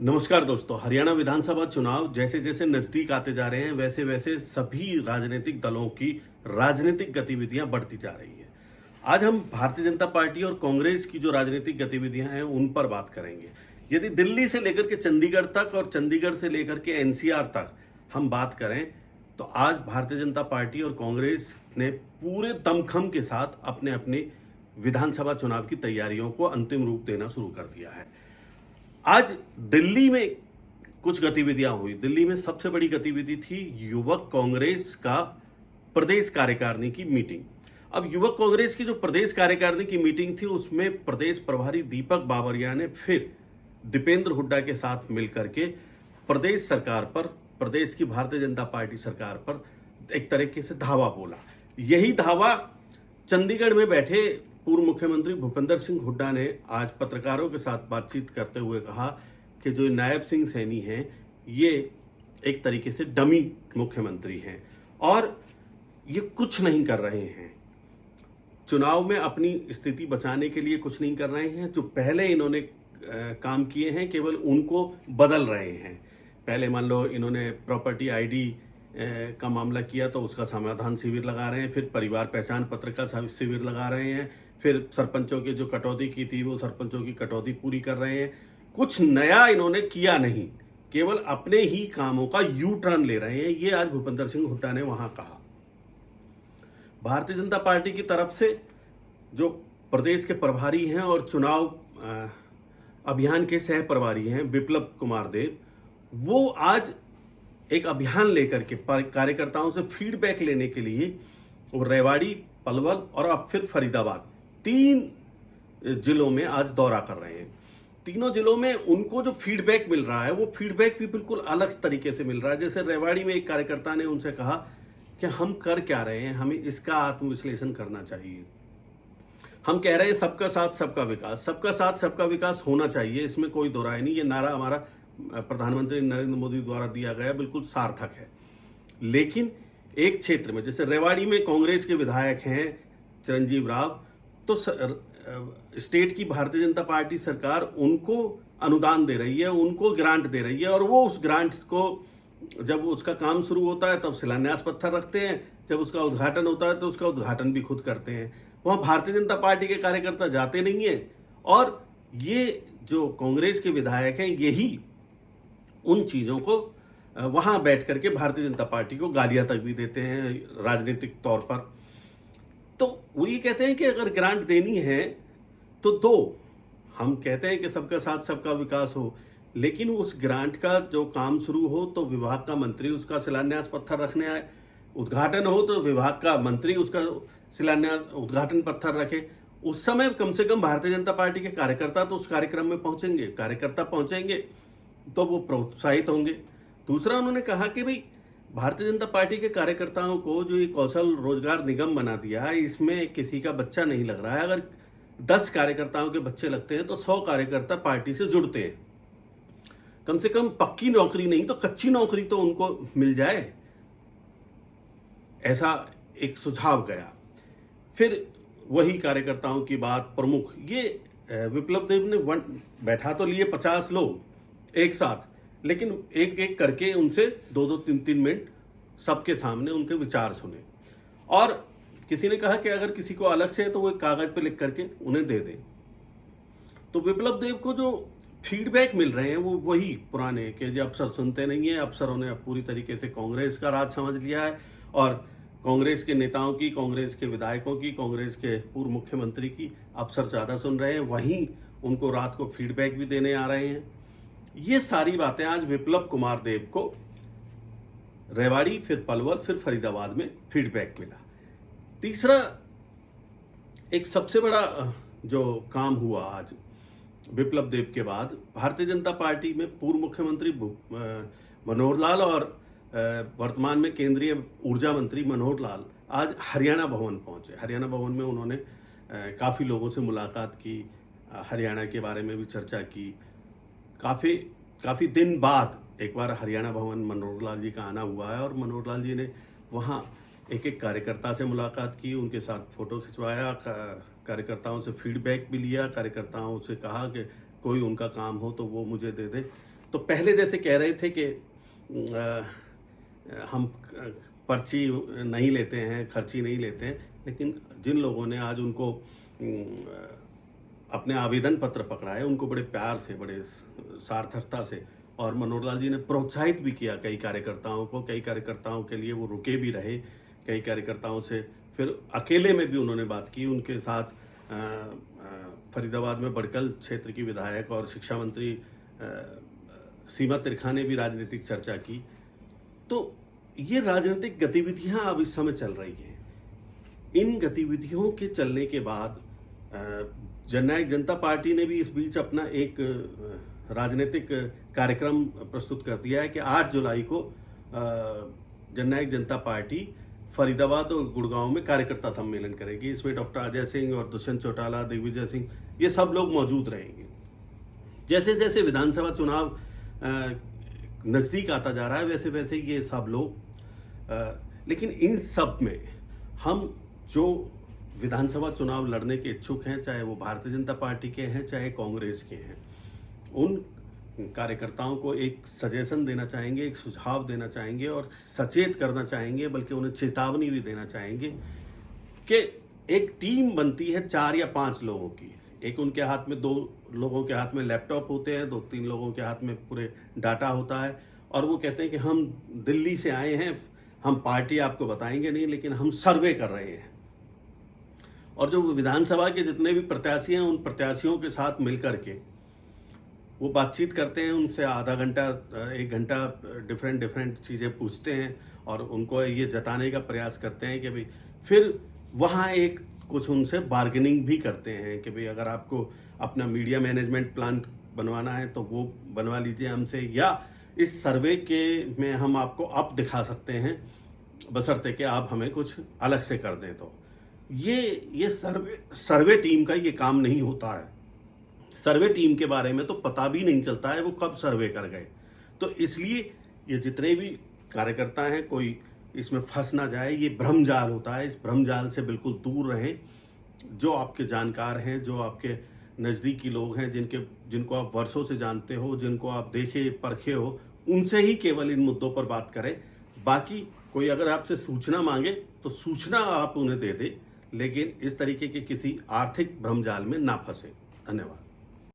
नमस्कार दोस्तों। हरियाणा विधानसभा चुनाव जैसे जैसे नजदीक आते जा रहे हैं वैसे वैसे सभी राजनीतिक दलों की राजनीतिक गतिविधियां बढ़ती जा रही है। आज हम भारतीय जनता पार्टी और कांग्रेस की जो राजनीतिक गतिविधियां हैं उन पर बात करेंगे। यदि दिल्ली से लेकर के चंडीगढ़ तक और चंडीगढ़ से लेकर के एनसीआर तक हम बात करें तो आज भारतीय जनता पार्टी और कांग्रेस ने पूरे दमखम के साथ अपने अपने विधानसभा चुनाव की तैयारियों को अंतिम रूप देना शुरू कर दिया है। आज दिल्ली में कुछ गतिविधियां हुई। दिल्ली में सबसे बड़ी गतिविधि थी युवक कांग्रेस का प्रदेश कार्यकारिणी की मीटिंग। अब युवक कांग्रेस की जो प्रदेश कार्यकारिणी की मीटिंग थी उसमें प्रदेश प्रभारी दीपक बाबरिया ने फिर दीपेंद्र हुड्डा के साथ मिलकर के प्रदेश सरकार पर, प्रदेश की भारतीय जनता पार्टी सरकार पर एक तरीके से धावा बोला। यही धावा चंडीगढ़ में बैठे पूर्व मुख्यमंत्री भूपेंद्र सिंह हुड्डा ने आज पत्रकारों के साथ बातचीत करते हुए कहा कि जो नायब सिंह सैनी हैं ये एक तरीके से डमी मुख्यमंत्री हैं और ये कुछ नहीं कर रहे हैं, चुनाव में अपनी स्थिति बचाने के लिए कुछ नहीं कर रहे हैं। जो पहले इन्होंने काम किए हैं केवल उनको बदल रहे हैं। पहले मान लो इन्होंने प्रॉपर्टी आईडी का मामला किया तो उसका समाधान शिविर लगा रहे हैं, फिर परिवार पहचान पत्र का शिविर लगा रहे हैं, फिर सरपंचों की जो कटौती की थी वो सरपंचों की कटौती पूरी कर रहे हैं। कुछ नया इन्होंने किया नहीं, केवल अपने ही कामों का यू टर्न ले रहे हैं। ये आज भूपेंद्र सिंह हुड्डा ने वहां कहा। भारतीय जनता पार्टी की तरफ से जो प्रदेश के प्रभारी हैं और चुनाव अभियान के सह प्रभारी हैं विप्लव कुमार देव, वो आज एक अभियान लेकर के कार्यकर्ताओं से फीडबैक लेने के लिए वो रेवाड़ी, पलवल और अब फिर फरीदाबाद 3 जिलों में आज दौरा कर रहे हैं। तीनों जिलों में उनको जो फीडबैक मिल रहा है वो फीडबैक भी बिल्कुल अलग तरीके से मिल रहा है। जैसे रेवाड़ी में एक कार्यकर्ता ने उनसे कहा कि हम कर क्या रहे हैं, हमें इसका आत्मविश्लेषण करना चाहिए। हम कह रहे हैं सबका साथ सबका विकास, सबका साथ सबका विकास होना चाहिए, इसमें कोई दो राय नहीं। ये नारा हमारा प्रधानमंत्री नरेंद्र मोदी द्वारा दिया गया बिल्कुल सार्थक है। लेकिन एक क्षेत्र में जैसे रेवाड़ी में कांग्रेस के विधायक हैं चिरंजीव राव, तो स्टेट की भारतीय जनता पार्टी सरकार उनको अनुदान दे रही है, उनको ग्रांट दे रही है और वो उस ग्रांट को जब उसका काम शुरू होता है तब शिलान्यास पत्थर रखते हैं, जब उसका उद्घाटन होता है तो उसका उद्घाटन भी खुद करते हैं। वहाँ भारतीय जनता पार्टी के कार्यकर्ता जाते नहीं हैं और ये जो कांग्रेस के विधायक हैं यही उन चीज़ों को वहाँ बैठ करके भारतीय जनता पार्टी को गालियाँ तक भी देते हैं राजनीतिक तौर पर। तो वो ये कहते हैं कि अगर ग्रांट देनी है तो दो, हम कहते हैं कि सबका साथ सबका विकास हो, लेकिन उस ग्रांट का जो काम शुरू हो तो विभाग का मंत्री उसका शिलान्यास पत्थर रखने आए, उद्घाटन हो तो विभाग का मंत्री उसका शिलान्यास उद्घाटन पत्थर रखे। उस समय कम से कम भारतीय जनता पार्टी के कार्यकर्ता तो उस कार्यक्रम में पहुंचेंगे, कार्यकर्ता पहुंचेंगे तो वो प्रोत्साहित होंगे। दूसरा उन्होंने कहा कि भाई भारतीय जनता पार्टी के कार्यकर्ताओं को जो ये कौशल रोजगार निगम बना दिया है इसमें किसी का बच्चा नहीं लग रहा है। अगर 10 कार्यकर्ताओं के बच्चे लगते हैं तो 100 कार्यकर्ता पार्टी से जुड़ते हैं। कम से कम पक्की नौकरी नहीं तो कच्ची नौकरी तो उनको मिल जाए, ऐसा एक सुझाव गया। फिर वही कार्यकर्ताओं की बात प्रमुख ये विप्लव देव ने बैठा तो लिए 50 लोग एक साथ, लेकिन एक एक करके उनसे 2-2, 3-3 मिनट सबके सामने उनके विचार सुने और किसी ने कहा कि अगर किसी को अलग से है तो वो एक कागज पे लिख करके उन्हें दे दें। तो विप्लव देव को जो फीडबैक मिल रहे हैं वो वही पुराने कि जो अफसर सुनते नहीं है, अफसरों ने अब पूरी तरीके से कांग्रेस का राज समझ लिया है और कांग्रेस के नेताओं की, कांग्रेस के विधायकों की, कांग्रेस के पूर्व मुख्यमंत्री की अफसर ज़्यादा सुन रहे हैं, वहीं उनको रात को फीडबैक भी देने आ रहे हैं। ये सारी बातें आज विप्लव कुमार देव को रेवाड़ी, फिर पलवल, फिर फरीदाबाद में फीडबैक मिला। तीसरा एक सबसे बड़ा जो काम हुआ आज विप्लव देव के बाद, भारतीय जनता पार्टी में पूर्व मुख्यमंत्री मनोहर लाल और वर्तमान में केंद्रीय ऊर्जा मंत्री मनोहर लाल आज हरियाणा भवन पहुंचे। हरियाणा भवन में उन्होंने काफ़ी लोगों से मुलाकात की, हरियाणा के बारे में भी चर्चा की। काफ़ी दिन बाद एक बार हरियाणा भवन मनोहर लाल जी का आना हुआ है और मनोहर लाल जी ने वहाँ एक एक कार्यकर्ता से मुलाकात की, उनके साथ फ़ोटो खिंचवाया, कार्यकर्ताओं से फीडबैक भी लिया, कार्यकर्ताओं से कहा कि कोई उनका काम हो तो वो मुझे दे दें। तो पहले जैसे कह रहे थे कि हम पर्ची नहीं लेते हैं, खर्ची नहीं लेते हैं, लेकिन जिन लोगों ने आज उनको अपने आवेदन पत्र पकड़ा है, उनको बड़े प्यार से, बड़े सार्थकता से, और मनोहर लाल जी ने प्रोत्साहित भी किया कई कार्यकर्ताओं को, कई कार्यकर्ताओं के लिए वो रुके भी रहे, कई कार्यकर्ताओं से फिर अकेले में भी उन्होंने बात की। उनके साथ फरीदाबाद में बड़कल क्षेत्र की विधायक और शिक्षा मंत्री सीमा तिरखा ने भी राजनीतिक चर्चा की। तो ये राजनीतिक गतिविधियां अब इस समय चल रही हैं। इन गतिविधियों के चलने के बाद जननायक जनता पार्टी ने भी इस बीच अपना एक राजनीतिक कार्यक्रम प्रस्तुत कर दिया है कि 8 जुलाई को जननायक जनता पार्टी फरीदाबाद और गुड़गांव में कार्यकर्ता सम्मेलन करेगी। इसमें डॉक्टर अजय सिंह और दुष्यंत चौटाला, दिग्विजय सिंह, ये सब लोग मौजूद रहेंगे। जैसे जैसे विधानसभा चुनाव नज़दीक आता जा रहा है, वैसे वैसे ये सब लोग लेकिन इन सब में हम जो विधानसभा चुनाव लड़ने के इच्छुक हैं, चाहे वो भारतीय जनता पार्टी के हैं, चाहे कांग्रेस के हैं, उन कार्यकर्ताओं को एक सजेशन देना चाहेंगे, एक सुझाव देना चाहेंगे और सचेत करना चाहेंगे, बल्कि उन्हें चेतावनी भी देना चाहेंगे कि एक टीम बनती है 4 या 5 लोगों की। एक उनके हाथ में, 2 लोगों के हाथ में लैपटॉप होते हैं, 2-3 लोगों के हाथ में पूरे डाटा होता है, और वो कहते हैं कि हम दिल्ली से आए हैं, हम पार्टी आपको बताएंगे नहीं, लेकिन हम सर्वे कर रहे हैं। और जो विधानसभा के जितने भी प्रत्याशी हैं, उन प्रत्याशियों के साथ मिलकर के वो बातचीत करते हैं, उनसे आधा घंटा 1 घंटा डिफरेंट चीज़ें पूछते हैं और उनको ये जताने का प्रयास करते हैं कि भाई, फिर वहाँ एक कुछ उनसे बार्गेनिंग भी करते हैं कि भाई अगर आपको अपना मीडिया मैनेजमेंट प्लान बनवाना है तो वो बनवा लीजिए हमसे, या इस सर्वे के में हम आपको अप दिखा सकते हैं, बशर्ते कि आप हमें कुछ अलग से कर दें। तो ये सर्वे टीम का ये काम नहीं होता है। सर्वे टीम के बारे में तो पता भी नहीं चलता है वो कब सर्वे कर गए। तो इसलिए ये जितने भी कार्यकर्ता हैं, कोई इसमें फंस ना जाए, ये भ्रमजाल होता है, इस भ्रमजाल से बिल्कुल दूर रहें। जो आपके जानकार हैं, जो आपके नज़दीकी लोग हैं, जिनको आप वर्षों से जानते हो, जिनको आप देखे परखे हो, उनसे ही केवल इन मुद्दों पर बात करें। बाकी कोई अगर आपसे सूचना मांगे तो सूचना आप उन्हें दे दें, लेकिन इस तरीके के किसी आर्थिक भ्रमजाल में ना फंसे। धन्यवाद।